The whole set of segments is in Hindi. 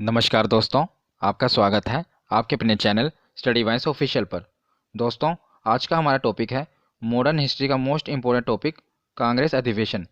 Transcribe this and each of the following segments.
नमस्कार दोस्तों, आपका स्वागत है आपके अपने चैनल स्टडी वाइस ऑफिशियल पर। दोस्तों, आज का हमारा टॉपिक है मॉडर्न हिस्ट्री का मोस्ट इम्पोर्टेंट टॉपिक, कांग्रेस अधिवेशन।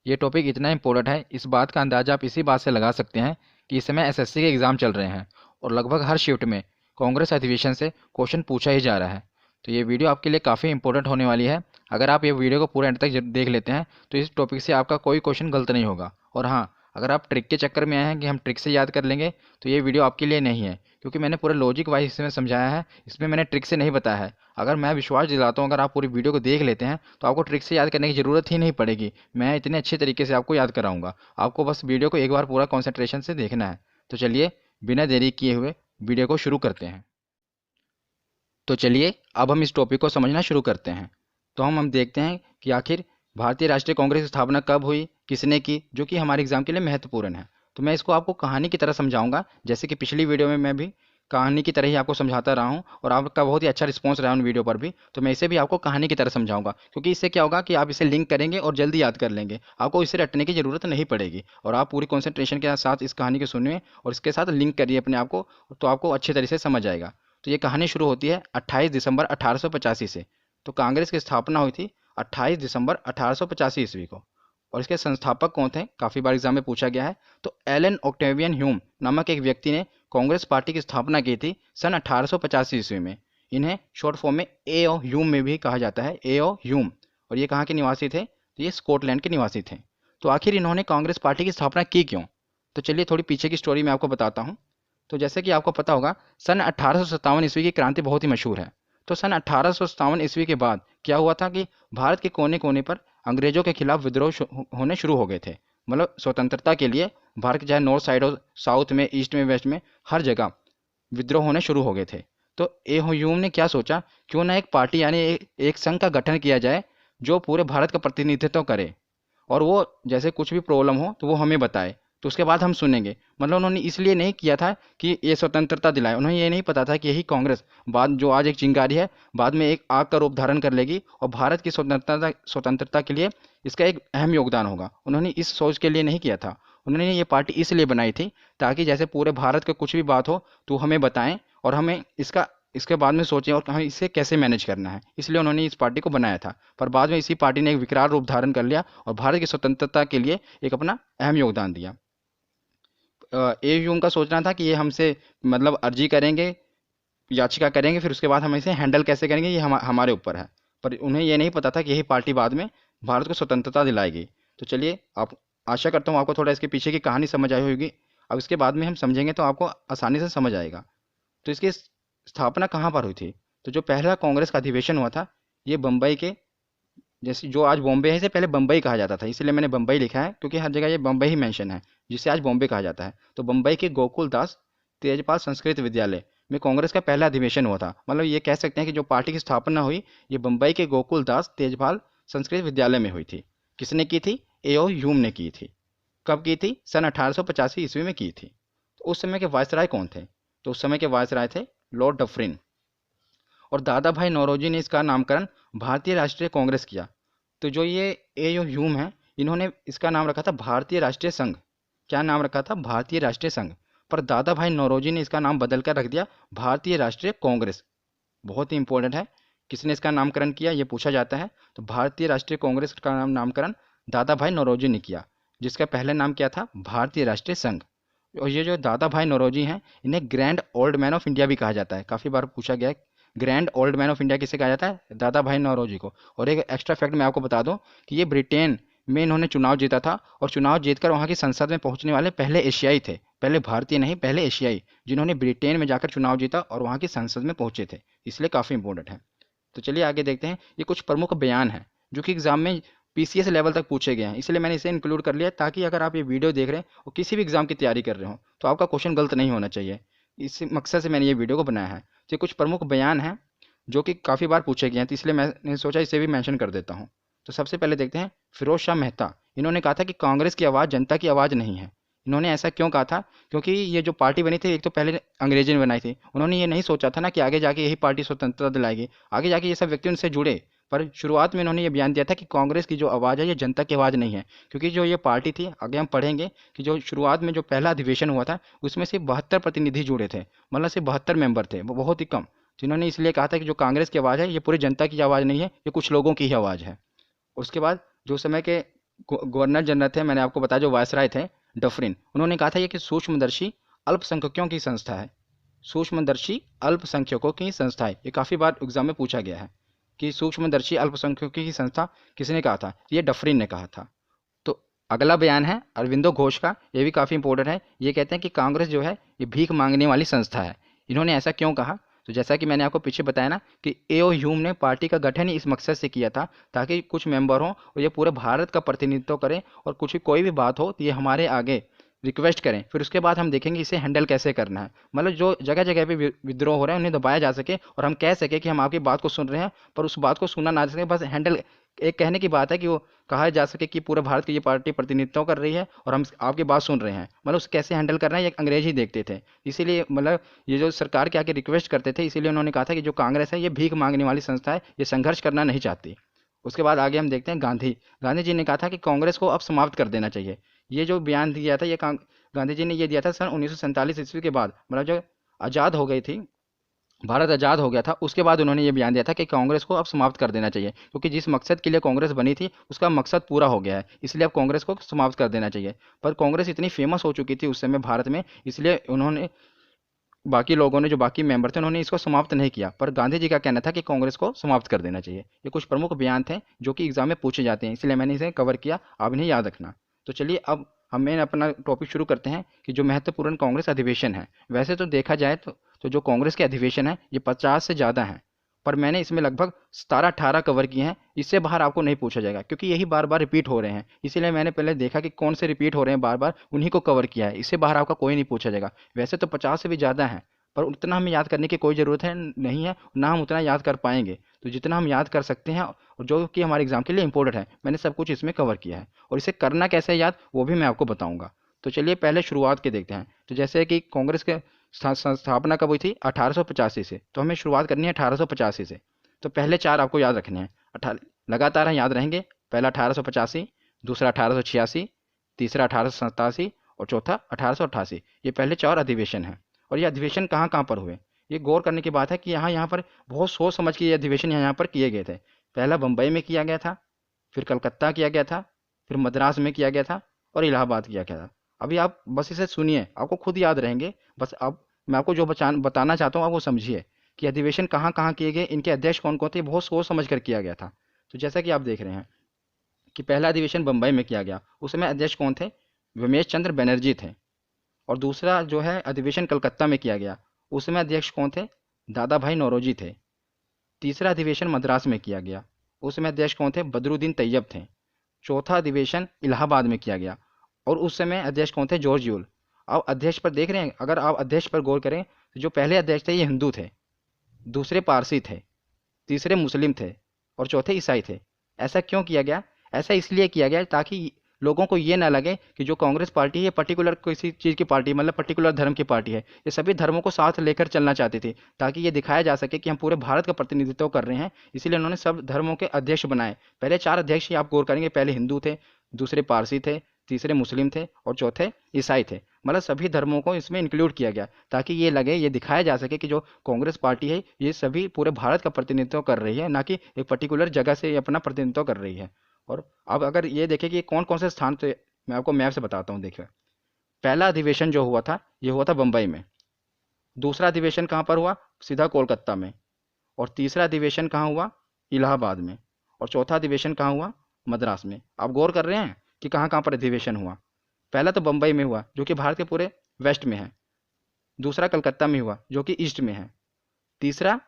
ये टॉपिक इतना इम्पोर्टेंट है, इस बात का अंदाज़ा आप इसी बात से लगा सकते हैं कि इस समय एसएससी के एग्ज़ाम चल रहे हैं और लगभग हर शिफ्ट में कांग्रेस अधिवेशन से क्वेश्चन पूछा ही जा रहा है। तो ये वीडियो आपके लिए काफ़ी इंपॉर्टेंट होने वाली है। अगर आप ये वीडियो को पूरे एंड तक देख लेते हैं तो इस टॉपिक से आपका कोई क्वेश्चन गलत नहीं होगा। और हाँ, अगर आप ट्रिक के चक्कर में आए हैं कि हम ट्रिक से याद कर लेंगे तो ये वीडियो आपके लिए नहीं है, क्योंकि मैंने पूरे लॉजिक वाइज इसमें समझाया है। इसमें मैंने ट्रिक से नहीं बताया है। अगर मैं विश्वास दिलाता हूँ, अगर आप पूरी वीडियो को देख लेते हैं तो आपको ट्रिक से याद करने की ज़रूरत ही नहीं पड़ेगी। मैं इतने अच्छे तरीके से आपको याद कराऊंगा। आपको बस वीडियो को एक बार पूरा कॉन्सेंट्रेशन से देखना है। तो चलिए, बिना देरी किए हुए वीडियो को शुरू करते हैं। तो चलिए, अब हम इस टॉपिक को समझना शुरू करते हैं। तो हम देखते हैं कि आखिर भारतीय राष्ट्रीय कांग्रेस की स्थापना कब हुई, किसने की, जो कि हमारे एग्जाम के लिए महत्वपूर्ण है। तो मैं इसको आपको कहानी की तरह समझाऊंगा, जैसे कि पिछली वीडियो में मैं भी कहानी की तरह ही आपको समझाता रहा हूँ और आपका बहुत ही अच्छा रिस्पॉन्स रहा उन वीडियो पर भी। तो मैं इसे भी आपको कहानी की तरह समझाऊंगा, क्योंकि इससे क्या होगा कि आप इसे लिंक करेंगे और जल्दी याद कर लेंगे। आपको इसे रटने की ज़रूरत नहीं पड़ेगी और आप पूरी कॉन्सेंट्रेशन के साथ इस कहानी को सुनिए और इसके साथ लिंक करिए अपने आप को, तो आपको अच्छे तरह से समझ आएगा। तो ये कहानी शुरू होती है 28 दिसंबर 1885 से। तो कांग्रेस की स्थापना हुई थी 28 दिसंबर 1885 ईस्वी को। और इसके संस्थापक कौन थे, काफ़ी बार एग्जाम में पूछा गया है। तो एलन ऑक्टेवियन ह्यूम नामक एक व्यक्ति ने कांग्रेस पार्टी की स्थापना की थी सन 1885 ईस्वी में। इन्हें शॉर्ट फॉर्म में ए ओ ह्यूम में भी कहा जाता है, ए ओ ह्यूम। और ये कहाँ के निवासी थे? तो ये स्कॉटलैंड के निवासी थे। तो आखिर इन्होंने कांग्रेस पार्टी की स्थापना की क्यों? तो चलिए, थोड़ी पीछे की स्टोरी मैं आपको बताता हूँ। तो जैसे कि आपको पता होगा, सन 1857 ईस्वी की क्रांति बहुत ही मशहूर है। तो सन 1857 ईस्वी के बाद क्या हुआ था कि भारत के कोने कोने पर अंग्रेजों के खिलाफ विद्रोह होने शुरू हो गए थे। मतलब स्वतंत्रता के लिए भारत के चाहे नॉर्थ साइड हो, साउथ में, ईस्ट में, वेस्ट में, हर जगह विद्रोह होने शुरू हो गए थे। तो ए ह्यूम ने क्या सोचा, क्यों ना एक पार्टी यानी एक संघ का गठन किया जाए जो पूरे भारत का प्रतिनिधित्व करे, और वो जैसे कुछ भी प्रॉब्लम हो तो वो हमें बताए, तो उसके बाद हम सुनेंगे। मतलब उन्होंने इसलिए नहीं किया था कि ये स्वतंत्रता दिलाए, उन्हें ये नहीं पता था कि यही कांग्रेस बाद जो आज एक चिंगारी है, बाद में एक आग का रूप धारण कर लेगी और भारत की स्वतंत्रता के लिए इसका एक अहम योगदान होगा। उन्होंने इस सोच के लिए नहीं किया था। उन्होंने ये पार्टी इसलिए बनाई थी ताकि जैसे पूरे भारत का कुछ भी बात हो तो हमें बताएं और हमें इसके बाद में सोचें और हमें इसे कैसे मैनेज करना है। इसलिए उन्होंने इस पार्टी को बनाया था। पर बाद में इसी पार्टी ने एक विकराल रूप धारण कर लिया और भारत की स्वतंत्रता के लिए एक अपना अहम योगदान दिया। ए यूं का सोचना था कि ये हमसे मतलब अर्जी करेंगे, याचिका करेंगे, फिर उसके बाद हम इसे हैंडल कैसे करेंगे ये हमारे ऊपर है। पर उन्हें ये नहीं पता था कि यही पार्टी बाद में भारत को स्वतंत्रता दिलाएगी। तो चलिए, आप आशा करता हूँ आपको थोड़ा इसके पीछे की कहानी समझ आई होगी। अब इसके बाद में हम समझेंगे तो आपको आसानी से समझ आएगा। तो इसकी स्थापना कहाँ पर हुई थी? तो जो पहला कांग्रेस का अधिवेशन हुआ था, ये बम्बई के, जैसे जो आज बॉम्बे है, इसे पहले बम्बई कहा जाता था, इसलिए मैंने बम्बई लिखा है क्योंकि हर जगह ये बम्बई ही मेंशन है, जिसे आज बॉम्बे कहा जाता है। तो बम्बई के गोकुल दास तेजपाल संस्कृत विद्यालय में कांग्रेस का पहला अधिवेशन हुआ था। मतलब ये कह सकते हैं कि जो पार्टी की स्थापना हुई, ये बम्बई के गोकुल दास तेजपाल संस्कृत विद्यालय में हुई थी। किसने की थी? ए.ओ. ह्यूम ने की थी। कब की थी? सन 1885 ईस्वी में की थी। तो उस समय के वायसराय कौन थे? तो उस समय के वायसराय थे लॉर्ड डफरिन। और दादा भाई नौरोजी ने इसका नामकरण भारतीय राष्ट्रीय कांग्रेस किया। तो जो ये ए ह्यूम है, इन्होंने इसका नाम रखा था भारतीय राष्ट्रीय संघ। क्या नाम रखा था? भारतीय राष्ट्रीय संघ। पर दादा भाई नौरोजी ने इसका नाम बदल कर रख दिया भारतीय राष्ट्रीय कांग्रेस। बहुत ही इंपॉर्टेंट है, किसने इसका नामकरण किया ये पूछा जाता है। तो भारतीय राष्ट्रीय कांग्रेस का नामकरण दादा भाई नौरोजी ने किया, जिसका पहले नाम क्या था? भारतीय राष्ट्रीय संघ। और ये जो दादा भाई नौरोजी हैं, इन्हें grand old man of India भी कहा जाता है। काफ़ी बार पूछा गया है, grand old man of India किसे कहा जाता है? दादा भाई नौरोजी को। और एक एक्स्ट्रा फैक्ट मैं आपको बता दूं कि ये ब्रिटेन में इन्होंने चुनाव जीता था और चुनाव जीतकर वहाँ की संसद में पहुँचने वाले पहले एशियाई थे। पहले भारतीय नहीं, पहले एशियाई, जिन्होंने ब्रिटेन में जाकर चुनाव जीता और वहाँ की संसद में पहुँचे थे। इसलिए काफ़ी इंपॉर्टेंट है। तो चलिए आगे देखते हैं। ये कुछ प्रमुख बयान हैं जो कि एग्जाम में पीसीएस लेवल तक पूछे गए हैं, इसलिए मैंने इसे इंक्लूड कर लिया ताकि अगर आप ये वीडियो देख रहे हैं और किसी भी एग्जाम की तैयारी कर रहे हो तो आपका क्वेश्चन गलत नहीं होना चाहिए। इस मकसद से मैंने ये वीडियो को बनाया है। तो ये कुछ प्रमुख बयान हैं जो कि काफ़ी बार पूछे गए हैं, तो इसलिए मैंने सोचा इसे भी मेंशन कर देता हूँ। तो सबसे पहले देखते हैं, फिरोज शाह मेहता। इन्होंने कहा था कि कांग्रेस की आवाज़ जनता की आवाज़ नहीं है। इन्होंने ऐसा क्यों कहा था? क्योंकि ये जो पार्टी बनी थी, एक तो पहले अंग्रेजी ने बनाई थी। उन्होंने ये नहीं सोचा था ना कि आगे जाके यही पार्टी स्वतंत्रता दिलाएगी, आगे जाके ये सब व्यक्ति उनसे जुड़े। पर शुरुआत में इन्होंने ये बयान दिया था कि कांग्रेस की जो आवाज़ है ये जनता की आवाज़ नहीं है, क्योंकि जो ये पार्टी थी, आगे हम पढ़ेंगे कि जो शुरुआत में जो पहला अधिवेशन हुआ था उसमें सिर्फ 72 प्रतिनिधि जुड़े थे, मतलब सिर्फ 72 मेंबर थे, वो बहुत ही कम। जिन्होंने इसलिए कहा था कि जो कांग्रेस की आवाज़ है ये पूरी जनता की आवाज़ नहीं है, ये कुछ लोगों की ही आवाज़ है। उसके बाद जो समय के गवर्नर जनरल थे, मैंने आपको बताया जो वायसराय थे, डफरिन, उन्होंने कहा था ये कि सूक्ष्मदर्शी अल्पसंख्यकों की संस्था है। सूक्ष्मदर्शी अल्पसंख्यकों की संस्था है, ये काफ़ी बार एग्जाम में पूछा गया है कि सूक्ष्मदर्शी अल्पसंख्यकों की संस्था किसने कहा था, ये डफरिन ने कहा था। तो अगला बयान है अरविंदो घोष का, ये भी काफ़ी इंपॉर्टेंट है। ये कहते हैं कि कांग्रेस जो है ये भीख मांगने वाली संस्था है। इन्होंने ऐसा क्यों कहा? तो जैसा कि मैंने आपको पीछे बताया ना कि एओ ह्यूम ने पार्टी का गठन ही इस मकसद से किया था ताकि कुछ मेंबर हों और ये पूरे भारत का प्रतिनिधित्व करें, और कुछ कोई भी बात हो तो ये हमारे आगे रिक्वेस्ट करें, फिर उसके बाद हम देखेंगे इसे हैंडल कैसे करना है। मतलब जो जगह जगह पे विद्रोह हो रहे हैं उन्हें दबाया जा सके और हम कह सके कि हम आपकी बात को सुन रहे हैं, पर उस बात को सुना ना सके, बस हैंडल एक कहने की बात है कि वो कहा जा सके कि पूरे भारत की ये पार्टी प्रतिनिधित्व कर रही है और हम आपकी बात सुन रहे हैं। मतलब उसे कैसे हैंडल करना है ये अंग्रेज ही देखते थे, इसीलिए मतलब ये जो सरकार के आके रिक्वेस्ट करते थे, इसीलिए उन्होंने कहा था कि जो कांग्रेस है ये भीख मांगने वाली संस्था है, ये संघर्ष करना नहीं चाहती। उसके बाद आगे हम देखते हैं गांधी। गांधी जी ने कहा था कि कांग्रेस को अब समाप्त कर देना चाहिए। ये जो बयान दिया था ये गांधी जी ने ये दिया था सन 1947 ईस्वी के बाद, मतलब जो आज़ाद हो गई थी, भारत आज़ाद हो गया था, उसके बाद उन्होंने ये बयान दिया था कि कांग्रेस को अब समाप्त कर देना चाहिए, क्योंकि जिस मकसद के लिए कांग्रेस बनी थी उसका मकसद पूरा हो गया है, इसलिए अब कांग्रेस को समाप्त कर देना चाहिए। पर कांग्रेस इतनी फेमस हो चुकी थी उस समय भारत में, इसलिए उन्होंने बाकी लोगों ने जो बाकी मेंबर थे उन्होंने इसको समाप्त नहीं किया। पर गांधी जी का कहना था कि कांग्रेस को समाप्त कर देना चाहिए। ये कुछ प्रमुख बयान थे जो कि एग्जाम में पूछे जाते हैं, इसलिए मैंने इसे कवर किया, आप इन्हें याद रखना। तो चलिए अब हमें अपना टॉपिक शुरू करते हैं कि जो महत्वपूर्ण कांग्रेस अधिवेशन है। वैसे तो देखा जाए तो जो कांग्रेस के अधिवेशन है ये 50 से ज़्यादा हैं, पर मैंने इसमें लगभग 17-18 कवर किए हैं। इससे बाहर आपको नहीं पूछा जाएगा, क्योंकि यही बार बार रिपीट हो रहे हैं, इसीलिए मैंने पहले देखा कि कौन से रिपीट हो रहे हैं बार बार, उन्हीं को कवर किया है। इससे बाहर आपका कोई नहीं पूछा जाएगा। वैसे तो 50 से भी ज़्यादा है, पर उतना हमें याद करने की कोई ज़रूरत है नहीं है, ना हम उतना याद कर पाएंगे। तो जितना हम याद कर सकते हैं और जो कि हमारे एग्जाम के लिए इंपॉर्टेंट है, मैंने सब कुछ इसमें कवर किया है, और इसे करना कैसे है याद वो भी मैं आपको बताऊंगा। तो चलिए पहले शुरुआत के देखते हैं। तो जैसे कि कांग्रेस के स्थापना कब हुई थी? 1885 से। तो हमें शुरुआत करनी है 1885 से। तो पहले चार आपको याद रखने हैं, लगातार हैं, याद रहेंगे। पहला 1885, दूसरा 1886, तीसरा 1887 और चौथा 1888। ये पहले चार अधिवेशन हैं। और ये अधिवेशन कहाँ कहाँ पर हुए, ये गौर करने की बात है कि यहाँ यहाँ पर बहुत सोच समझ के ये अधिवेशन यहाँ पर किए गए थे। पहला बम्बई में किया गया था, फिर कलकत्ता किया गया था, फिर मद्रास में किया गया था, और इलाहाबाद किया गया था। अभी आप बस इसे सुनिए, आपको खुद याद रहेंगे। बस अब मैं आपको जो बताना चाहता हूँ आप वो समझिए कि अधिवेशन कहाँ कहाँ किए गए, इनके अध्यक्ष कौन कौन थे, बहुत सोच समझ कर किया गया था। तो जैसा कि आप देख रहे हैं कि पहला अधिवेशन बम्बई में किया गया, उस समय अध्यक्ष कौन थे? रमेश चंद्र बनर्जी थे। और दूसरा जो है अधिवेशन कलकत्ता में किया गया, उस समय अध्यक्ष कौन थे? दादा भाई नौरोजी थे। तीसरा अधिवेशन मद्रास में किया गया, उस समय अध्यक्ष कौन थे? बदरुद्दीन तैयब थे। चौथा अधिवेशन इलाहाबाद में किया गया, और उस समय अध्यक्ष कौन थे? George Yule. अब अध्यक्ष पर देख रहे हैं, अगर आप अध्यक्ष पर गौर करें तो जो पहले अध्यक्ष थे ये हिंदू थे, दूसरे पारसी थे, तीसरे मुस्लिम थे, और चौथे ईसाई थे। ऐसा क्यों किया गया? ऐसा इसलिए किया गया ताकि लोगों को ये ना लगे कि जो कांग्रेस पार्टी है ये पर्टिकुलर किसी चीज़ की पार्टी, मतलब पर्टिकुलर धर्म की पार्टी है। ये सभी धर्मों को साथ लेकर चलना चाहती थी, ताकि ये दिखाया जा सके कि हम पूरे भारत का प्रतिनिधित्व कर रहे हैं। इसीलिए उन्होंने सब धर्मों के अध्यक्ष बनाए। पहले चार अध्यक्ष ही आप गौर करेंगे, पहले हिंदू थे, दूसरे पारसी थे, तीसरे मुस्लिम थे, और चौथे ईसाई थे। मतलब सभी धर्मों को इसमें इंक्लूड किया गया, ताकि ये लगे, ये दिखाया जा सके कि जो कांग्रेस पार्टी है ये सभी पूरे भारत का प्रतिनिधित्व कर रही है, ना कि एक पर्टिकुलर जगह से ये अपना प्रतिनिधित्व कर रही है। और अब अगर ये देखें कि कौन कौन से स्थान थे, मैं आपको मैप से बताता हूँ। देखिए पहला अधिवेशन जो हुआ था ये हुआ था बम्बई में, दूसरा अधिवेशन कहाँ पर हुआ? सीधा कोलकाता में, और तीसरा अधिवेशन कहाँ हुआ? इलाहाबाद में, और चौथा अधिवेशन कहाँ हुआ? मद्रास में। आप गौर कर रहे हैं कि कहाँ कहाँ पर अधिवेशन हुआ? पहला तो बम्बई में हुआ जो कि भारत के पूरे वेस्ट में है, दूसरा कलकत्ता में हुआ जो कि ईस्ट में है, तीसरा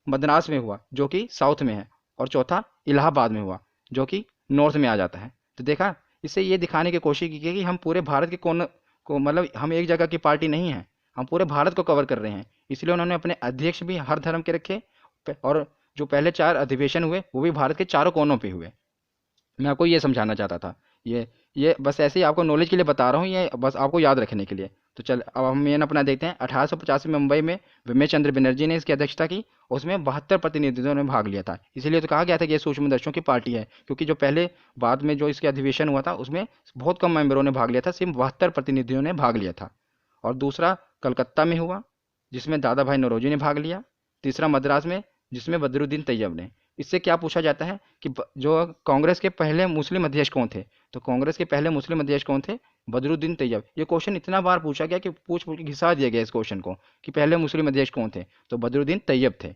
मद्रास में हुआ जो कि साउथ में है, और चौथा इलाहाबाद में हुआ जो कि नॉर्थ में आ जाता है। तो देखा, इससे ये दिखाने की कोशिश की कि हम पूरे भारत के कोन को, मतलब हम एक जगह की पार्टी नहीं है, हम पूरे भारत को कवर कर रहे हैं। इसलिए उन्होंने अपने अध्यक्ष भी हर धर्म के रखे, और जो पहले चार अधिवेशन हुए वो भी भारत के चारों कोनों पे हुए। मैं आपको ये समझाना चाहता था। ये बस ऐसे ही आपको नॉलेज के लिए बता रहा हूँ, ये बस आपको याद रखने के लिए। तो चल अब हम मेन अपना देखते हैं। 1885 में मुंबई में विमेश चंद्र बनर्जी ने इसकी अध्यक्षता की। उसमें 72 प्रतिनिधियों ने भाग लिया था। इसीलिए तो कहा गया था कि ये सूक्ष्मदर्शियों की पार्टी है, क्योंकि जो पहले बाद में जो इसके अधिवेशन हुआ था उसमें बहुत कम मेंबरों ने भाग लिया था, सिर्फ 72 प्रतिनिधियों ने भाग लिया था। और दूसरा कलकत्ता में हुआ, जिसमें दादा भाई नौरोजी ने भाग लिया। तीसरा मद्रास में, जिसमें बदरुद्दीन तैयब ने। इससे क्या पूछा जाता है कि जो कांग्रेस के पहले मुस्लिम अध्यक्ष कौन थे, तो कांग्रेस के पहले मुस्लिम अध्यक्ष कौन थे? बदरुद्दीन तैयब। ये क्वेश्चन इतना बार पूछा गया कि पूछ पूछ के घिसा दिया गया इस क्वेश्चन को कि पहले मुस्लिम अध्यक्ष कौन थे, तो बदरुद्दीन तैयब थे।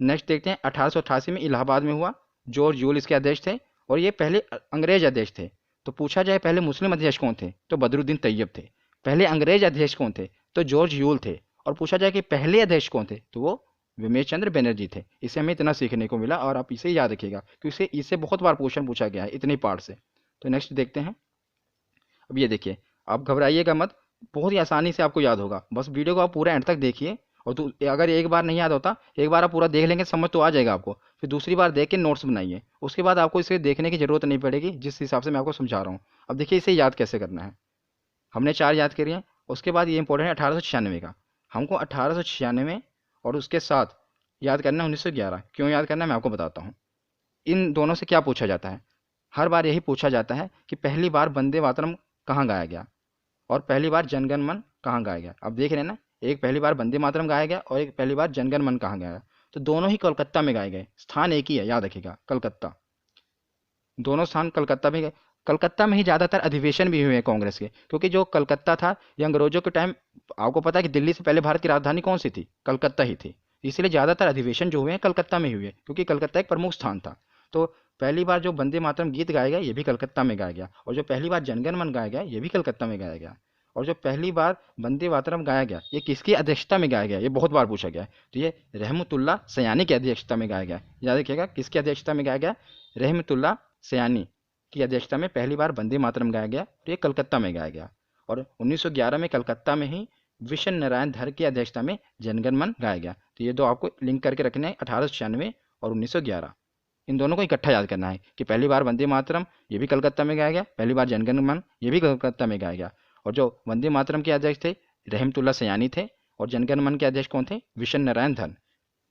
नेक्स्ट देखते हैं 1888 में इलाहाबाद में हुआ। जॉर्ज यूल इसके अध्यक्ष थे और ये पहले अंग्रेज अध्यक्ष थे। तो पूछा जाए पहले मुस्लिम अध्यक्ष कौन थे, तो बदरुद्दीन तैयब थे। पहले अंग्रेज अध्यक्ष कौन थे, तो जॉर्ज यूल थे। और पूछा जाए कि पहले अध्यक्ष कौन थे, तो वो विमेश चंद्र बनर्जी थे। इससे हमें इतना सीखने को मिला और आप इसे याद रखिएगा क्योंकि इससे बहुत बार क्वेश्चन पूछा गया है इतने पार्ट से। तो नेक्स्ट देखते हैं। अब ये देखिए, आप घबराइएगा मत, बहुत ही आसानी से आपको याद होगा। बस वीडियो को आप पूरा एंड तक देखिए और अगर एक बार नहीं याद होता, एक बार आप पूरा देख लेंगे समझ तो आ जाएगा आपको। फिर दूसरी बार देख के नोट्स बनाइए, उसके बाद आपको इसे देखने की जरूरत नहीं पड़ेगी जिस हिसाब से मैं आपको समझा रहा हूँ। अब देखिए इसे याद कैसे करना है। हमने 4 याद करी हैं। उसके बाद ये इंपॉर्टेंट है 1896 का। हमको 1896 और उसके साथ याद करना है 1911। क्यों याद करना है मैं आपको बताता हूँ। इन दोनों से क्या पूछा जाता है? हर बार यही पूछा जाता है कि पहली बार वंदे मातरम कहाँ गाया गया और पहली बार जनगण मन कहाँ गाया गया। अब देख रहे हैं ना, एक पहली बार वंदे मातरम गाया गया और एक पहली बार जनगण मन कहाँ गाया। तो दोनों ही कोलकाता में गाए गए, स्थान एक ही है, याद रखिएगा, कलकत्ता। दोनों स्थान कलकत्ता में गए। कलकत्ता में ही ज़्यादातर अधिवेशन भी हुए हैं कांग्रेस के, क्योंकि जो कलकत्ता था ये अंग्रेजों के टाइम, आपको पता है कि दिल्ली से पहले भारत की राजधानी कौन सी थी? कलकत्ता ही थी। इसलिए ज़्यादातर अधिवेशन जो हुए हैं कलकत्ता में ही हुए, क्योंकि कलकत्ता एक प्रमुख स्थान था। तो पहली बार जो वंदे मातरम गीत गाया गया ये भी कलकत्ता में गाया गया, और जो पहली बार जनगण मन गाया गया ये भी कलकत्ता में गाया गया। और जो पहली बार वंदे मातरम गाया गया ये किसकी अध्यक्षता में गाया गया, ये बहुत बार पूछा गया है। तो ये रहमतुल्लाह सयानी की अध्यक्षता में गाया गया। याद रखिएगा किसकी अध्यक्षता में गाया गया? रहमतुल्लाह सयानी की अध्यक्षता में पहली बार वंदे मातरम गाया गया, तो ये कलकत्ता में गाया गया। और 1911 में कलकत्ता में ही विश्व नारायण धर की अध्यक्षता में जनगण मन गाया गया। तो ये दो आपको लिंक करके रखने हैं, 1896 और 1911। इन दोनों को इकट्ठा याद करना है कि पहली बार वंदे मातरम ये भी कलकत्ता में गाया गया, पहली बार जनगण मन ये भी कलकत्ता में गाया गया। और जो वंदे मातरम के अध्यक्ष थे रहमतुल्लाह सयानी थे, और जनगण मन के अध्यक्ष कौन थे? विश्व नारायण धन।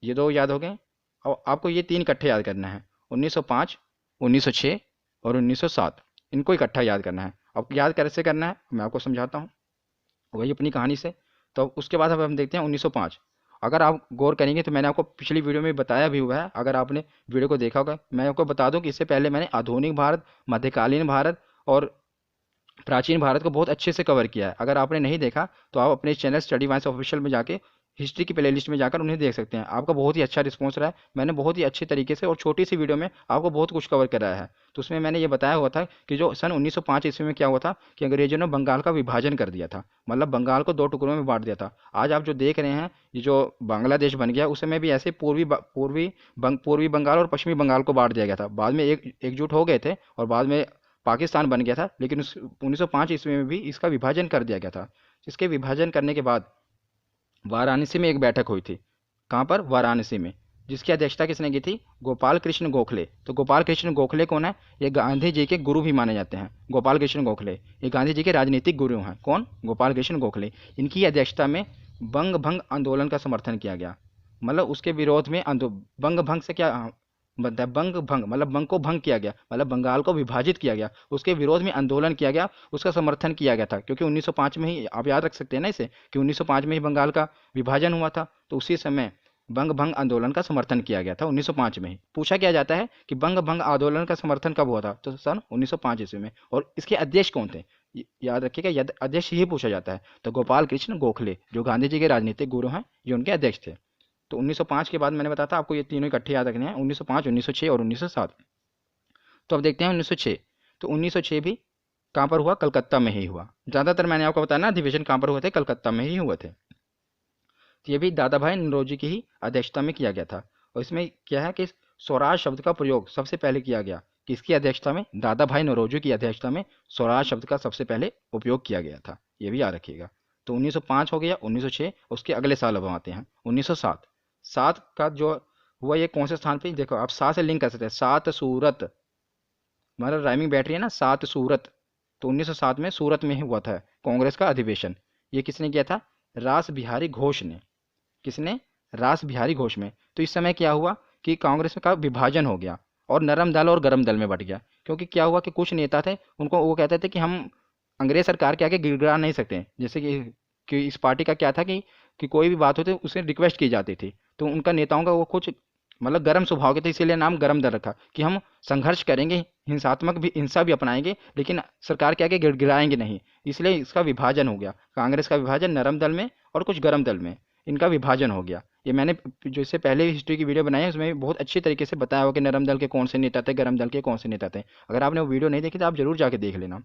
ये दो याद हो गए। और आपको ये 3 इकट्ठे याद करना है, 1905, 1906 और 1907। इनको इकट्ठा याद करना है। अब याद कैसे करना है मैं आपको समझाता हूँ, वही अपनी कहानी से। तो उसके बाद अब हम देखते हैं 1905। अगर आप गौर करेंगे तो मैंने आपको पिछली वीडियो में बताया भी हुआ है, अगर आपने वीडियो को देखा होगा। मैं आपको बता दूं कि इससे पहले मैंने आधुनिक भारत, मध्यकालीन भारत और प्राचीन भारत को बहुत अच्छे से कवर किया है। अगर आपने नहीं देखा तो आप अपने चैनल स्टडी वाइंस ऑफिशियल में जाके हिस्ट्री की प्लेलिस्ट में जाकर उन्हें देख सकते हैं। आपका बहुत ही अच्छा रिस्पॉन्स रहा है। मैंने बहुत ही अच्छे तरीके से और छोटी सी वीडियो में आपको बहुत कुछ कवर कराया है। तो उसमें मैंने ये बताया हुआ था कि जो सन 1905 ईस्वी में क्या हुआ था कि अंग्रेजों ने बंगाल का विभाजन कर दिया था, मतलब बंगाल को 2 टुकड़ों में बांट दिया था। आज आप जो देख रहे हैं ये जो बांग्लादेश बन गया, उस समय भी ऐसे पूर्वी बंगाल और पश्चिमी बंगाल को बांट दिया गया था। बाद में एकजुट हो गए थे और बाद में पाकिस्तान बन गया था, लेकिन 1905 ईस्वी में भी इसका विभाजन कर दिया गया था। इसके विभाजन करने के बाद वाराणसी में एक बैठक हुई थी। कहाँ पर? वाराणसी में। जिसकी अध्यक्षता किसने की थी? गोपाल कृष्ण गोखले। तो गोपाल कृष्ण गोखले कौन है? ये गांधी जी के गुरु भी माने जाते हैं। गोपाल कृष्ण गोखले ये गांधी जी के राजनीतिक गुरु हैं। कौन? गोपाल कृष्ण गोखले। इनकी अध्यक्षता में बंग भंग आंदोलन का समर्थन किया गया, मतलब उसके विरोध में बंग भंग से क्या बनता है? बंग भंग मतलब बंग को भंग किया गया, मतलब बंगाल को विभाजित किया गया, उसके विरोध में आंदोलन किया गया, उसका समर्थन किया गया था। क्योंकि 1905 में ही, आप याद रख सकते हैं ना इसे, कि 1905 में ही बंगाल का विभाजन हुआ था। तो उसी समय बंग भंग आंदोलन का समर्थन किया गया था 1905 में ही। पूछा क्या जाता है कि बंग भंग आंदोलन का समर्थन कब हुआ था? तो सन 1905 ईस्वी में। और इसके अध्यक्ष कौन थे? याद रखिएगा, अध्यक्ष ही पूछा जाता है। तो गोपाल कृष्ण गोखले जो गांधी जी के राजनीतिक गुरु हैं, ये उनके अध्यक्ष थे। तो 1905 के बाद मैंने बताया था आपको ये तीनों इकट्ठे याद रखने हैं, 1905, 1906 और 1907। तो अब देखते हैं 1906। तो 1906 भी कहाँ पर हुआ? कलकत्ता में ही हुआ। ज़्यादातर मैंने आपको बताया ना अधिवेशन कहाँ पर हुए थे? कलकत्ता में ही हुए थे। तो ये भी दादा भाई नौरोजी की ही अध्यक्षता में किया गया था। और इसमें क्या है कि स्वराज शब्द का प्रयोग सबसे पहले किया गया। किसकी अध्यक्षता में? दादा भाई नौरोजी की अध्यक्षता में स्वराज शब्द का सबसे पहले उपयोग किया गया था। ये भी याद रखिएगा। तो 1905 हो गया, 1906, उसके अगले साल अब आते हैं 1907। 7 का जो हुआ ये कौन से स्थान पे? देखो आप 7 से लिंक कर सकते हैं। 7 सूरत, मतलब राइमिंग बैठ रही है ना, 7 सूरत। तो 1907 में सूरत में ही हुआ था कांग्रेस का अधिवेशन। ये किसने किया था? रास बिहारी घोष ने। किसने? रास बिहारी घोष में। तो इस समय क्या हुआ कि कांग्रेस का विभाजन हो गया और नरम दल और गरम दल में बट गया। क्योंकि क्या हुआ कि कुछ नेता थे, उनको वो कहते थे कि हम अंग्रेज सरकार के आगे गिड़गिड़ा नहीं सकते। जैसे कि इस पार्टी का क्या था कि कोई भी बात होती उसे रिक्वेस्ट की जाती थी, तो उनका नेताओं का वो कुछ मतलब गर्म स्वभाव के थे, इसीलिए नाम गरम दल रखा कि हम संघर्ष करेंगे, हिंसा भी अपनाएंगे, लेकिन सरकार के आगे गिड़गिड़ाएंगे नहीं। इसलिए इसका विभाजन हो गया, कांग्रेस का विभाजन नरम दल में और कुछ गरम दल में, इनका विभाजन हो गया। ये मैंने जो इससे पहले हिस्ट्री की वीडियो बनाई है उसमें बहुत अच्छी तरीके से बताया हुआ कि नरम दल के कौन से नेता थे, गरम दल के कौन से नेता थे। अगर आपने वो वीडियो नहीं देखी तो आप जरूर जाके देख लेना।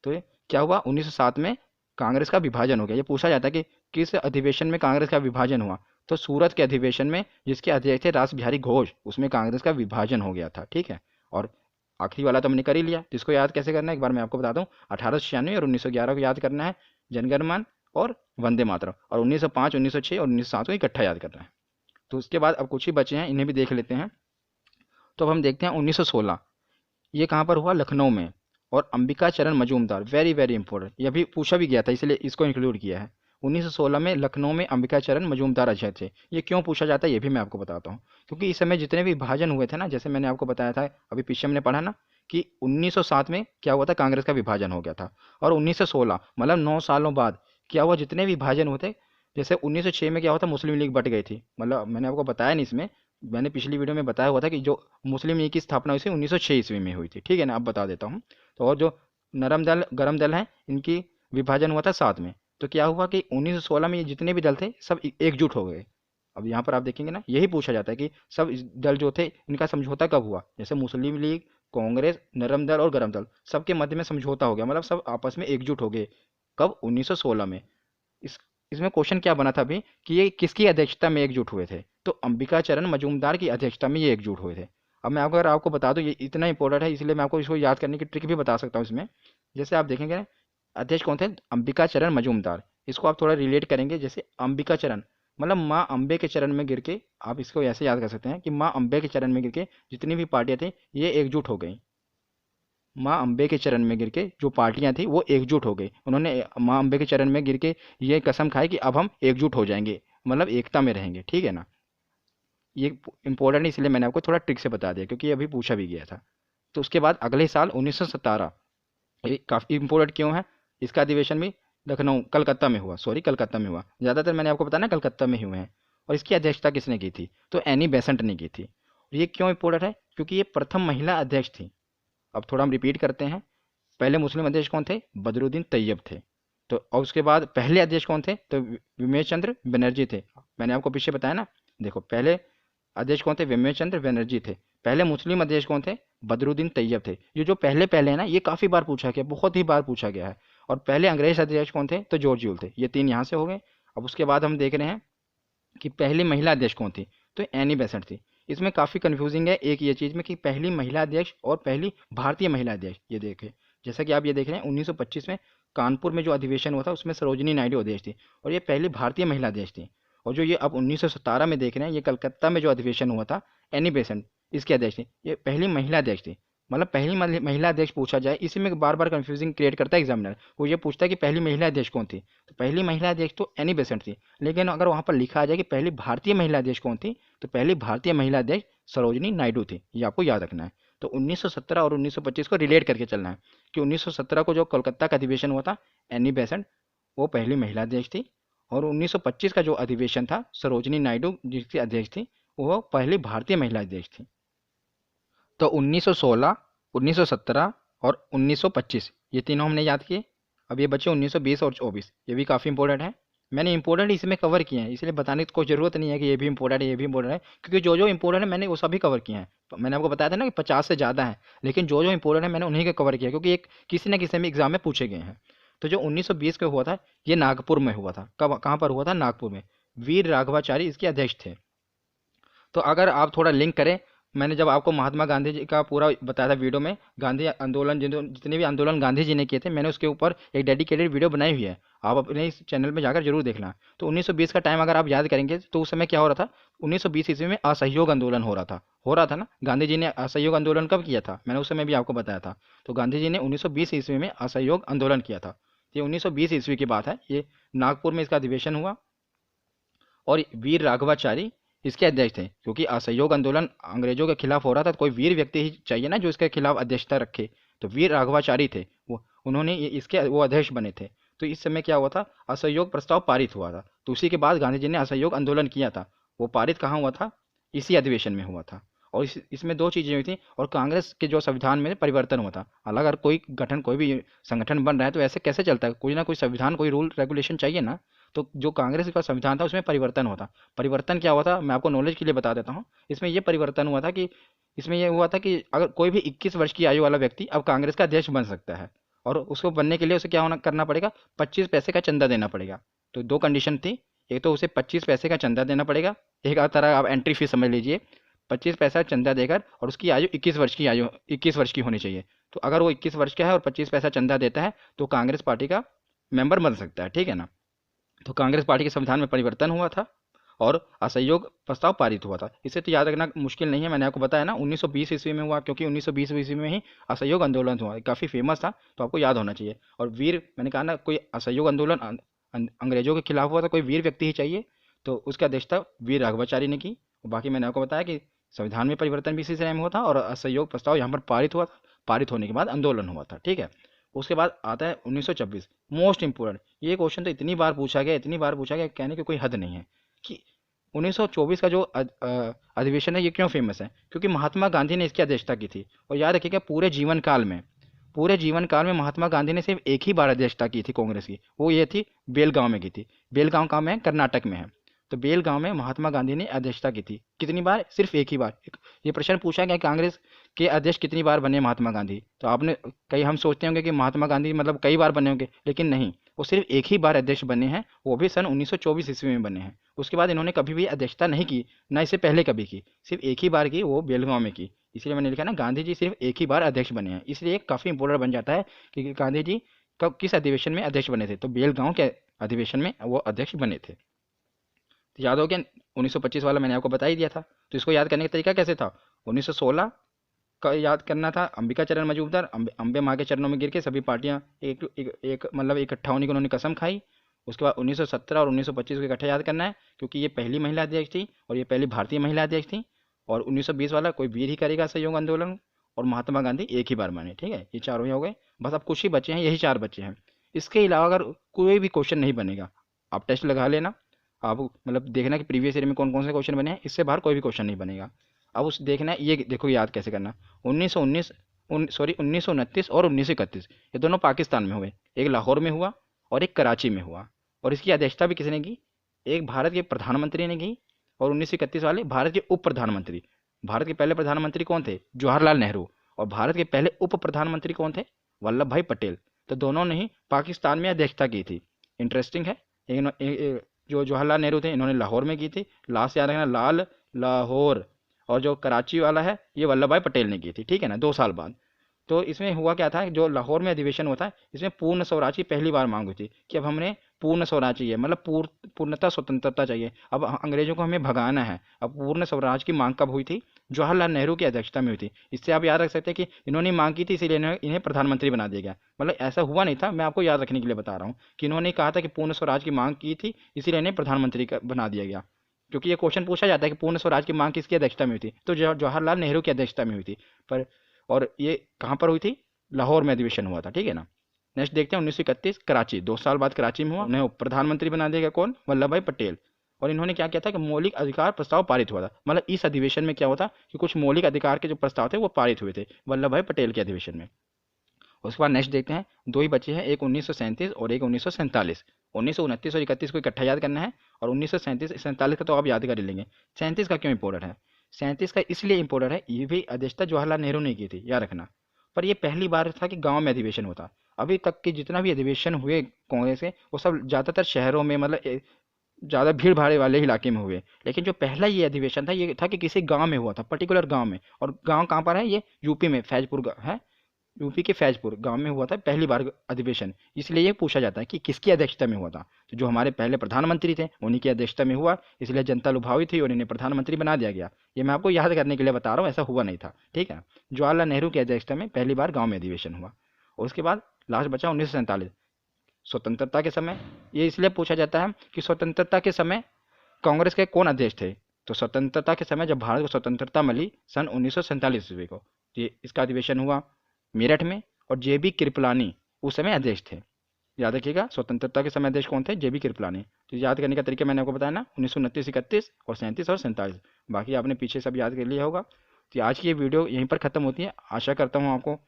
तो ये क्या हुआ, 1907 में कांग्रेस का विभाजन हो गया। ये पूछा जाता है कि किस अधिवेशन में कांग्रेस का विभाजन हुआ, तो सूरत के अधिवेशन में, जिसके अध्यक्ष थे रास बिहारी घोष, उसमें कांग्रेस का विभाजन हो गया था। ठीक है, और आखिरी वाला तो हमने कर ही लिया। तो इसको याद कैसे करना है एक बार मैं आपको बताता हूँ। 1896 और 1911 को याद करना है, जनगणमन और वंदे मातरम, और 1905, 1906 और 1907 को इकट्ठा याद करना है। तो उसके बाद अब कुछ ही बचे हैं, इन्हें भी देख लेते हैं। तो अब हम देखते हैं 1916, ये कहाँ पर हुआ? लखनऊ में। और अंबिका चरण मजूमदार, वेरी वेरी इंपॉर्टेंट, ये भी पूछा भी गया था इसलिए इसको इंक्लूड किया है। 1916 में लखनऊ में अंबिका चरण मजूमदार अध्यक्ष थे। ये क्यों पूछा जाता है ये भी मैं आपको बताता हूँ। क्योंकि इस समय जितने भी विभाजन हुए थे ना, जैसे मैंने आपको बताया था अभी पीछे हमने पढ़ा ना कि 1907 में क्या हुआ था, कांग्रेस का विभाजन हो गया था। और 1916 मतलब 9 सालों बाद क्या हुआ, जितने भी विभाजन हुए थे, जैसे 1906 में क्या हुआ था, मुस्लिम लीग बट गई थी। मतलब मैंने आपको बताया नहीं इसमें, मैंने पिछली वीडियो में बताया हुआ था कि जो मुस्लिम लीग की स्थापना हुई थी 1906 ईस्वी में हुई थी। ठीक है ना, अब बता देता हूँ। तो और जो नरम दल गरम दल हैं, इनकी विभाजन हुआ था 7 में। तो क्या हुआ कि 1916 में ये जितने भी दल थे सब एकजुट हो गए। अब यहाँ पर आप देखेंगे ना, यही पूछा जाता है कि सब दल जो थे इनका समझौता कब हुआ। जैसे मुस्लिम लीग, कांग्रेस, नरम दल और गरम दल, सबके मध्य में समझौता हो गया, मतलब सब आपस में एकजुट हो गए। कब? 1916 में। इस इसमें क्वेश्चन क्या बना था अभी कि ये किसकी अध्यक्षता में एकजुट हुए थे, तो अंबिका चरण मजूमदार की अध्यक्षता में ये एकजुट हुए थे। अब मैं अगर आपको बता दूं, ये इतना इंपॉर्टेंट है इसलिए मैं आपको इसको याद करने की ट्रिक भी बता सकता हूँ इसमें। जैसे आप देखेंगे अध्यक्ष कौन थे, अंबिका चरण मजूमदार। इसको आप थोड़ा रिलेट करेंगे, जैसे अंबिका चरण मतलब माँ अम्बे के चरण में गिर के, आप इसको ऐसे याद कर सकते हैं कि माँ अम्बे के चरण में गिर के जितनी भी पार्टियां थी ये एकजुट हो गई। माँ अम्बे के चरण में गिर के जो पार्टियां थी वो एकजुट हो गई। उन्होंने माँ अम्बे के चरण में गिर के ये कसम खाई कि अब हम एकजुट हो जाएंगे, मतलब एकता में रहेंगे। ठीक है ना, ये इंपॉर्टेंट है इसलिए मैंने आपको थोड़ा ट्रिक से बता दिया क्योंकि ये अभी पूछा भी गया था। तो उसके बाद अगले साल 1917, ये काफ़ी इंपॉर्टेंट क्यों है, इसका अधिवेशन भी लखनऊ कलकत्ता में हुआ, सॉरी कलकत्ता में हुआ। ज़्यादातर मैंने आपको बताया ना कलकत्ता में ही हुए हैं। और इसकी अध्यक्षता किसने की थी, तो एनी बेसेंट ने की थी। और ये क्यों इंपॉर्टेंट है, क्योंकि ये प्रथम महिला अध्यक्ष थी। अब थोड़ा हम रिपीट करते हैं। पहले मुस्लिम अध्यक्ष कौन थे, बदरुद्दीन तैयब थे। तो और उसके बाद पहले अध्यक्ष कौन थे, तो विमेश चंद्र बनर्जी थे। मैंने आपको पीछे बताया ना, देखो पहले अध्यक्ष कौन थे, विमेश चंद्र बनर्जी थे। पहले मुस्लिम अध्यक्ष कौन थे, बदरुद्दीन तैयब थे। ये जो पहले पहले है ना, ये काफ़ी बार पूछा गया, बहुत ही बार पूछा गया है। और पहले अंग्रेज अध्यक्ष कौन थे, तो जॉर्ज यूल थे। ये 3 यहाँ से हो गए। अब उसके बाद हम देख रहे हैं कि पहली महिला अध्यक्ष कौन थी, तो एनी बेसेंट थी। इसमें काफ़ी कंफ्यूजिंग है एक ये चीज़ में कि पहली महिला अध्यक्ष और पहली भारतीय महिला अध्यक्ष। ये देखें, जैसा कि आप ये देख रहे हैं 1925 में कानपुर में जो अधिवेशन हुआ था उसमें सरोजिनी नायडू अध्यक्ष थी और ये पहली भारतीय महिला अध्यक्ष थी। और जो ये अब 1917 में देख रहे हैं, ये कलकत्ता में जो अधिवेशन हुआ था, एनी बेसेंट इसके अध्यक्ष थी। ये पहली महिला अध्यक्ष थी, मतलब पहली महिला अध्यक्ष पूछा जाए, इसी में बार बार कंफ्यूजिंग क्रिएट करता है एग्जामिनर। वो ये पूछता है कि पहली महिला अध्यक्ष कौन थी, तो पहली महिला अध्यक्ष तो एनी बेसेंट थी। लेकिन अगर वहाँ पर लिखा आ जाए कि पहली भारतीय महिला अध्यक्ष कौन थी, तो पहली भारतीय महिला अध्यक्ष सरोजिनी नायडू थी। ये आपको याद रखना है। तो 1917 और 1925 को रिलेट करके चलना है कि 1917 को जो कोलकाता का अधिवेशन हुआ था, एनी बेसेंट वो पहली महिला अध्यक्ष थी। और 1925 का जो अधिवेशन था, सरोजिनी नायडू जिसकी अध्यक्ष थी, वो पहली भारतीय महिला अध्यक्ष थी। तो 1916, 1917 और 1925 ये तीनों हमने याद किए। अब ये बचे 1920 और 24, ये भी काफ़ी इंपॉर्टेंट है। मैंने इंपॉर्टेंट इसमें कवर किए हैं, इसलिए बताने की कोई ज़रूरत नहीं है कि ये भी इंपॉर्टेंट है, ये भी इंपॉर्टेंट है, क्योंकि जो जो इंपॉर्टेंट है मैंने वो सभी कवर किए हैं। तो मैंने आपको बताया था ना कि 50 से ज़्यादा है, लेकिन जो जो इंपॉर्टेंट है मैंने उन्हीं के कवर किया, क्योंकि एक किसी न किसी में एग्जाम में पूछे गए हैं। तो जो 1920 का हुआ था, ये नागपुर में हुआ था। कब, कहाँ पर हुआ था, नागपुर में। वीर राघवाचारी इसके अध्यक्ष थे। तो अगर आप थोड़ा लिंक करें, मैंने जब आपको महात्मा गांधी जी का पूरा बताया था वीडियो में, गांधी आंदोलन जितने भी आंदोलन गांधी जी ने किए थे, मैंने उसके ऊपर एक डेडिकेटेड वीडियो बनाई हुई है, आप अपने इस चैनल में जाकर जरूर देखना। तो 1920 का टाइम अगर आप याद करेंगे तो उस समय क्या हो रहा था, 1920 ईस्वी में असहयोग आंदोलन हो रहा था ना। गांधी जी ने असहयोग आंदोलन कब किया था, मैंने उस समय भी आपको बताया था। तो गांधी जी ने 1920 ईस्वी में असहयोग आंदोलन किया था। ये 1920 ईस्वी की बात है। ये नागपुर में इसका अधिवेशन हुआ और वीर राघवाचारी इसके अध्यक्ष थे, क्योंकि असहयोग आंदोलन अंग्रेजों के खिलाफ हो रहा था, तो कोई वीर व्यक्ति ही चाहिए ना जो इसके खिलाफ अध्यक्षता रखे। तो वीर राघवाचारी थे वो, उन्होंने इसके वो अध्यक्ष बने थे। तो इस समय क्या हुआ था, असहयोग प्रस्ताव पारित हुआ था। तो उसी के बाद गांधी जी ने असहयोग आंदोलन किया था। वो पारित कहाँ हुआ था, इसी अधिवेशन में हुआ था। और इसमें दो चीज़ें हुई थी, और कांग्रेस के जो संविधान में परिवर्तन हुआ था। अलग अगर कोई गठन, कोई भी संगठन बन रहा है तो ऐसे कैसे चलता है, कोई ना कोई संविधान, कोई रूल रेगुलेशन चाहिए ना। तो जो कांग्रेस का संविधान था उसमें परिवर्तन हुआ था। परिवर्तन क्या हुआ था, मैं आपको नॉलेज के लिए बता देता हूँ। इसमें यह परिवर्तन हुआ था कि इसमें यह हुआ था कि अगर कोई भी 21 वर्ष की आयु वाला व्यक्ति अब कांग्रेस का अध्यक्ष बन सकता है, और उसको बनने के लिए उसे क्या होना करना पड़ेगा, 25 पैसे का चंदा देना पड़ेगा। तो दो कंडीशन थी, एक तो उसे 25 पैसे का चंदा देना पड़ेगा, एक तरह आप एंट्री फीस समझ लीजिए। 25 पैसा चंदा देकर, और उसकी आयु 21 वर्ष की होनी चाहिए। तो अगर वो 21 वर्ष का है और 25 पैसा चंदा देता है तो कांग्रेस पार्टी का मेंबर बन सकता है, ठीक है ना। तो कांग्रेस पार्टी के संविधान में परिवर्तन हुआ था और असहयोग प्रस्ताव पारित हुआ था। इसे तो याद रखना मुश्किल नहीं है, मैंने आपको बताया ना 1920 ईस्वी में हुआ, क्योंकि 1920 ईस्वी में ही असहयोग आंदोलन हुआ, काफ़ी फेमस था, तो आपको याद होना चाहिए। और वीर, मैंने कहा ना, कोई असहयोग आंदोलन अंग्रेजों के खिलाफ हुआ था, कोई वीर व्यक्ति ही चाहिए, तो उसकी अध्यक्षता वीर राघवाचारी ने की। बाकी मैंने आपको बताया कि संविधान में परिवर्तन भी इसी समय में हुआ था और असहयोग प्रस्ताव यहाँ पर पारित हुआ था। पारित होने के बाद आंदोलन हुआ था, ठीक है। उसके बाद आता है 1926, मोस्ट इंपोर्टेंट। ये क्वेश्चन तो इतनी बार पूछा गया, इतनी बार पूछा गया, कहने की कोई हद नहीं है कि 1924 का जो अधिवेशन है ये क्यों फेमस है, क्योंकि महात्मा गांधी ने इसकी अध्यक्षता की थी। और याद रखिएगा, पूरे जीवन काल में महात्मा गांधी ने सिर्फ एक ही बार अध्यक्षता की थी कांग्रेस की, वो ये थी बेलगांव में की थी। बेलगांव कहाँ में है, कर्नाटक में है। तो बेलगांव में महात्मा गांधी ने अध्यक्षता की थी, कितनी बार, सिर्फ एक ही बार। ये प्रश्न पूछा गया कांग्रेस के अध्यक्ष कितनी बार बने महात्मा गांधी, तो आपने कई, हम सोचते होंगे कि महात्मा गांधी मतलब कई बार बने होंगे, लेकिन नहीं, वो सिर्फ एक ही बार अध्यक्ष बने हैं, वो भी सन 1924 ईस्वी में बने हैं। उसके बाद इन्होंने कभी भी अध्यक्षता नहीं की, ना इससे पहले कभी की, सिर्फ एक ही बार की, वो बेलगांव में की। इसलिए मैंने लिखा ना, गांधी जी सिर्फ एक ही बार अध्यक्ष बने हैं, इसलिए काफ़ी इंपॉर्टेंट बन जाता है कि गांधी जी कब किस अधिवेशन में अध्यक्ष बने थे, तो बेलगांव के अधिवेशन में वो अध्यक्ष बने थे। तो याद हो गया, 1925 वाला मैंने आपको बता ही दिया था। तो इसको याद करने का तरीका कैसे था, 1916 का याद करना था, अंबिका चरण मजूमदार, अंबे माँ के चरणों में गिर के सभी पार्टियां एक मतलब इकट्ठा होने की उन्होंने कसम खाई। उसके बाद 1917 और 1925 को इकट्ठा याद करना है, क्योंकि ये पहली महिला अध्यक्ष थी और ये पहली भारतीय महिला अध्यक्ष थी। और 1920 वाला कोई वीर ही करेगा सहयोग आंदोलन, और महात्मा गांधी एक ही बार बने, ठीक है। ये चारों ही हो गए, बस अब कुछ ही बचे हैं, यही चार बचे हैं। इसके अलावा अगर कोई भी क्वेश्चन नहीं बनेगा, आप टेस्ट लगा लेना, आप मतलब देखना कि प्रीवियस ईयर में कौन कौन से क्वेश्चन बने हैं, इससे बाहर कोई भी क्वेश्चन नहीं बनेगा। अब उस देखना है, ये देखो याद कैसे करना। 1919 1929 और 1931 ये दोनों पाकिस्तान में हुए, एक लाहौर में हुआ और एक कराची में हुआ। और इसकी अध्यक्षता भी किसने की, एक भारत के प्रधानमंत्री ने की, और 1931 वाले भारत के उप प्रधानमंत्री। भारत के पहले प्रधानमंत्री कौन थे, जवाहरलाल नेहरू, और भारत के पहले उप प्रधानमंत्री कौन थे, वल्लभ भाई पटेल। तो दोनों ने ही पाकिस्तान में अध्यक्षता की थी। इंटरेस्टिंग है। जो जवाहरलाल नेहरू थे इन्होंने लाहौर में की थी, लास्ट याद रखना, लाल लाहौर। और जो कराची वाला है ये वल्लभ भाई पटेल ने की थी, ठीक है ना, 2 साल बाद। तो इसमें हुआ क्या था, जो लाहौर में अधिवेशन हुआ था, इसमें पूर्ण स्वराज की पहली बार मांग हुई थी कि अब हमने पूर्ण स्वराज चाहिए, मतलब पूर्णतः स्वतंत्रता चाहिए, अब अंग्रेजों को हमें भगाना है। अब पूर्ण स्वराज की मांग कब हुई थी, जवाहरलाल नेहरू की अध्यक्षता में हुई थी। इससे आप याद रख सकते हैं कि इन्होंने मांग की थी, इसीलिए इन्हें प्रधानमंत्री बना दिया गया। मतलब ऐसा हुआ नहीं था, मैं आपको याद रखने के लिए बता रहा हूँ कि इन्होंने कहा था कि पूर्ण स्वराज की मांग की थी, इसीलिए इन्हें प्रधानमंत्री बना दिया गया। क्योंकि ये क्वेश्चन पूछा जाता है कि पूर्ण स्वराज की मांग किसकी अध्यक्षता में हुई थी, तो जवाहरलाल नेहरू की अध्यक्षता में हुई थी। पर और ये कहाँ पर हुई थी, लाहौर में अधिवेशन हुआ था, ठीक है ना। नेक्स्ट देखते हैं 1931 कराची, 2 साल बाद कराची में हुआ। उन्हें प्रधानमंत्री बना दिया गया, कौन, वल्लभ भाई पटेल। और इन्होंने क्या किया था कि मौलिक अधिकार प्रस्ताव पारित हुआ था। मतलब इस अधिवेशन में क्या हुआ था कि कुछ मौलिक अधिकार के जो प्रस्ताव थे वो पारित हुए थे वल्लभ भाई पटेल के अधिवेशन में। उसके बाद नेक्स्ट देखते हैं, दो ही बचे हैं, एक 1937 और एक 1947। 1929 और 31 को इकट्ठा याद करना है, और 1937 का तो आप याद कर ही लेंगे। 37 का क्यों इंपॉर्टेंट है, 37 का इसलिए इंपॉर्टेंट है, ये भी अध्यक्षता जवाहरलाल नेहरू ने की थी, याद रखना। पर ये पहली बार था कि गांव में अधिवेशन होता। अभी तक के जितना भी अधिवेशन हुए कांग्रेस के, वो सब ज़्यादातर शहरों में, मतलब ज़्यादा भीड़ भाड़ वाले इलाके में हुए। लेकिन जो पहला ये अधिवेशन था, ये था कि किसी गांव में हुआ था, पर्टिकुलर गांव में। और गांव कहाँ पर है, ये यूपी में, फैजपुर है, यूपी के फैजपुर गांव में हुआ था पहली बार अधिवेशन। इसलिए ये पूछा जाता है कि किसकी अध्यक्षता में हुआ था, तो जो हमारे पहले प्रधानमंत्री थे उन्हीं की अध्यक्षता में हुआ, इसलिए जनता लुभावी थी और इन्हें प्रधानमंत्री बना दिया गया। ये मैं आपको याद करने के लिए बता रहा हूँ, ऐसा हुआ नहीं था, ठीक है। जवाहरलाल नेहरू की अध्यक्षता में पहली बार गाँव में अधिवेशन हुआ। और उसके बाद लास्ट बचा 1947। स्वतंत्रता के समय, ये इसलिए पूछा जाता है कि स्वतंत्रता के समय कांग्रेस के कौन अध्यक्ष थे। तो स्वतंत्रता के समय जब भारत को स्वतंत्रता मिली सन 1947 ईस्वी को, तो इसका अधिवेशन हुआ मेरठ में, और JB कृपलानी उस समय अध्यक्ष थे। याद रखिएगा, स्वतंत्रता के समय अध्यक्ष कौन थे? JB कृपलानी। तो याद करने का तरीका मैंने आपको बताया ना, 1929, 31 और 37 और 47। बाकी आपने पीछे सब याद कर लिया होगा। तो आज की ये वीडियो यहीं पर ख़त्म होती है। आशा करता हूँ आपको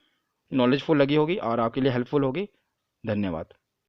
नॉलेजफुल लगी होगी और आपके लिए हेल्पफुल होगी। धन्यवाद।